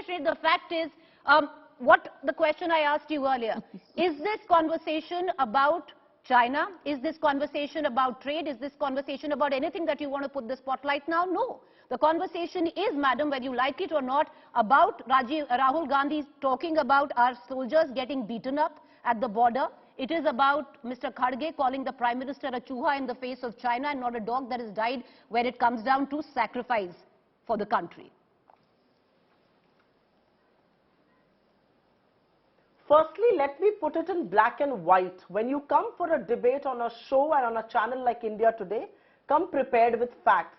Mr. The fact is, what the question I asked you earlier, is this conversation about China? Is this conversation about trade? Is this conversation about anything that you want to put the spotlight now? No. The conversation is, madam, whether you like it or not, about Rahul Gandhi talking about our soldiers getting beaten up at the border. It is about Mr. Kharge calling the Prime Minister a chuha in the face of China and not a dog that has died when it comes down to sacrifice for the country. Firstly, let me put it in black and white. When you come for a debate on a show and on a channel like India Today, come prepared with facts.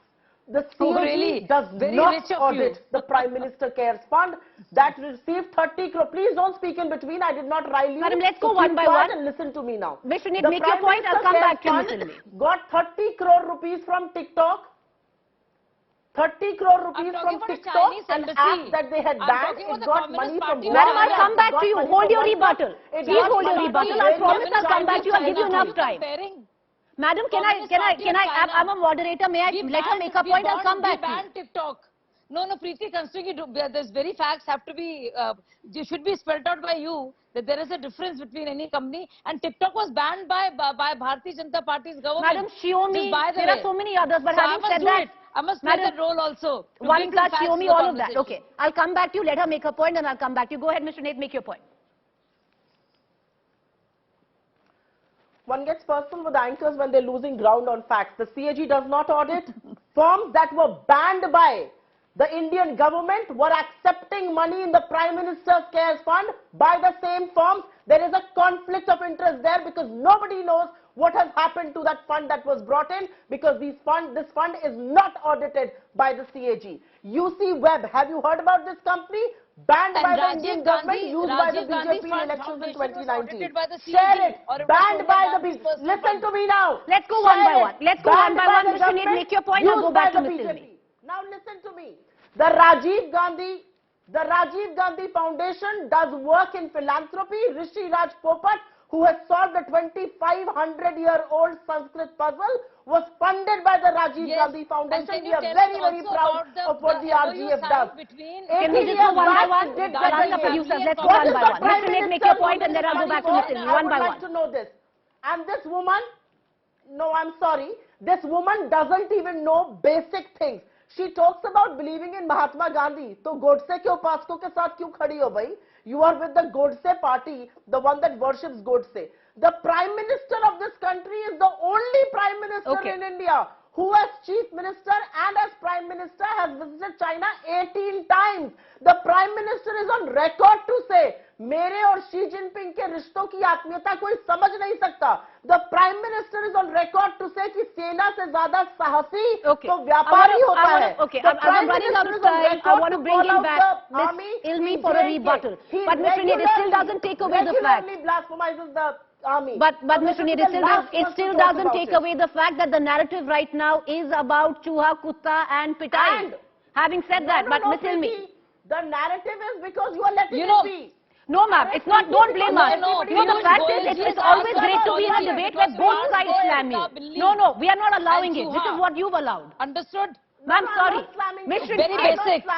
The CAG does not audit the Prime Minister Cares Fund that received 30 crore. Please don't speak in between. I did not rile you. Madam, let's go one by one. And listen to me now. Ms. Srinit, make your point. I'll come back to Ms. Ilmi. Got 30 crore rupees from TikTok. 30 crore rupees from TikTok, an app that they had banned. It got money from Google. Madam, I'll come back to you. Hold your rebuttal. Please hold your rebuttal. I promise I'll come back to you. I'll give you enough time. Madam, I'm a moderator. May I let her make a point? I'll come back to you. TikTok. No, Preeti, considering there's very facts have to be, should be spelled out by you, that there is a difference between any company, and TikTok was banned by Bharatiya Janata Party's government. Madam, Xiaomi, there are so many others, but having said that, I must play that role also. One plus Xiaomi, all of that. Okay, I'll come back to you. Let her make her point, and I'll come back to you. Go ahead, Mr. Nate, make your point. One gets personal with anchors when they're losing ground on facts. The CAG does not audit. Firms that were banned by the Indian government were accepting money in the Prime Minister's Cares Fund by the same firms. There is a conflict of interest there because nobody knows what has happened to that fund that was brought in because this fund is not audited by the CAG. UC Web, have you heard about this company? Banned by the Indian government, used by the BJP in elections in 2019. Share it. Banned by the BJP. Listen to me now. Let's go one by one. Let's go one by one. Mr. Nate, make your point. I'll go back to Ms. Ilmi. Now listen to me. The Rajiv Gandhi Foundation does work in philanthropy. Rishi Raj Popat, who has solved the 2,500-year-old Sanskrit puzzle, was funded by the Rajiv Gandhi Foundation. We are very, very proud of what the RGF does. Can we just go one by one? Let's go one by one. Mr. Nate, make your point and then I'll go back to Ms. Ilmi. One by one. I would like to know this. And this woman, no, I'm sorry, this woman doesn't even know basic things. She talks about believing in Mahatma Gandhi. So Godse ke upasko ke saath kyun khadi ho bhai? You are with the Godse party, the one that worships Godse. The Prime Minister of this country is the only Prime Minister in India who as Chief Minister and as Prime Minister has visited China 18 times. The Prime Minister is on record to say, मेरे और Xi Jinping के रिश्तों की आत्मीयता कोई समझ नहीं सकता. The Prime Minister is on record to say कि सेना से ज्यादा साहसी तो व्यापारी होता है. Okay, I'm running out of time. I want to bring in back Ms. Ilmi for a rebuttal. But Mr. Nate, it still doesn't take away the fact. He blasphemizes the army. But Mr. Nate, it still doesn't take away the fact that the narrative right now is about Chuha, Kutta and Pitai. And having said that, but Ms. Ilmi, the narrative is because you are letting it be. No, ma'am, it's not. Don't blame us. The fact is, it's always great to be in a debate where both sides slam you. No, we are not allowing it. This is what you've allowed. Understood? Ma'am, sorry. Mr. Very basic.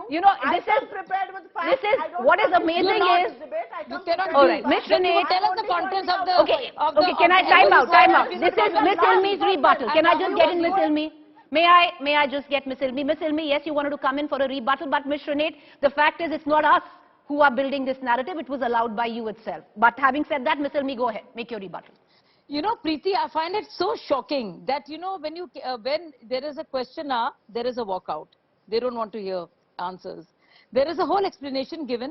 You know, this is what is amazing is. All right, Mr. Nate. Tell us the contents of the. Okay, can I time out? This is Ms. Ilmi's rebuttal. Can I just get in Ms. Ilmi? May I just get Ms. Ilmi? Ms. Ilmi, yes, you wanted to come in for a rebuttal, but Mr. Nate, the fact is, it's not us who are building this narrative. It was allowed by you itself. But having said that, Ms. Ilmi, go ahead. Make your rebuttal. You know, Preeti, I find it so shocking that, you know, when there is a questioner, there is a walkout. They don't want to hear answers. There is a whole explanation given,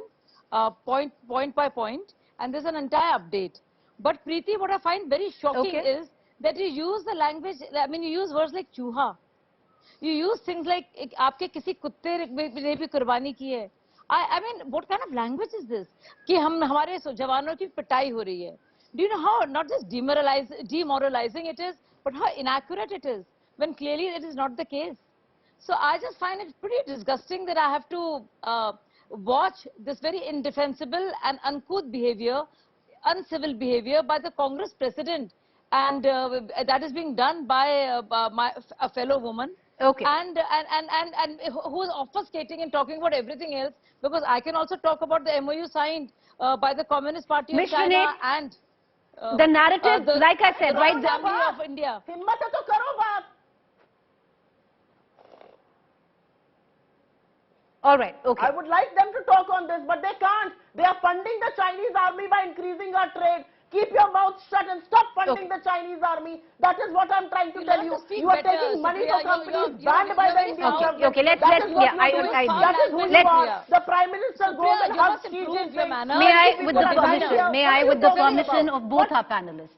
point by point, and there's an entire update. But Preeti, what I find very shocking is that you use the language, I mean, you use words like chuha. You use things like, aapke kisi kutte ne bhi qurbani ki hai. I mean, what kind of language is this? Ki hamare jawanon ki pitai ho rahi hai. Do you know how not just demoralizing it is, but how inaccurate it is, when clearly it is not the case? So I just find it pretty disgusting that I have to watch this very indefensible and uncouth behavior, uncivil behavior by the Congress president, and that is being done by a fellow woman. Okay. And who is obfuscating and talking about everything else, because I can also talk about the MOU signed by the Communist Party of Ms. China Sinead, and the narrative, like I said, the right? Royal Family of India. हिम्मत है तो करो बात. All right, okay. I would like them to talk on this, but they can't. They are funding the Chinese army by increasing our trade. Keep your mouth shut and stop funding the Chinese army. That is what I'm trying to tell you. You are taking money for companies banned by the Indian government. Okay, let's, that is what yeah, you do. I That is who you are. The Prime Minister goes and hugs Xi Jinping. May I, with the permission of both our panelists,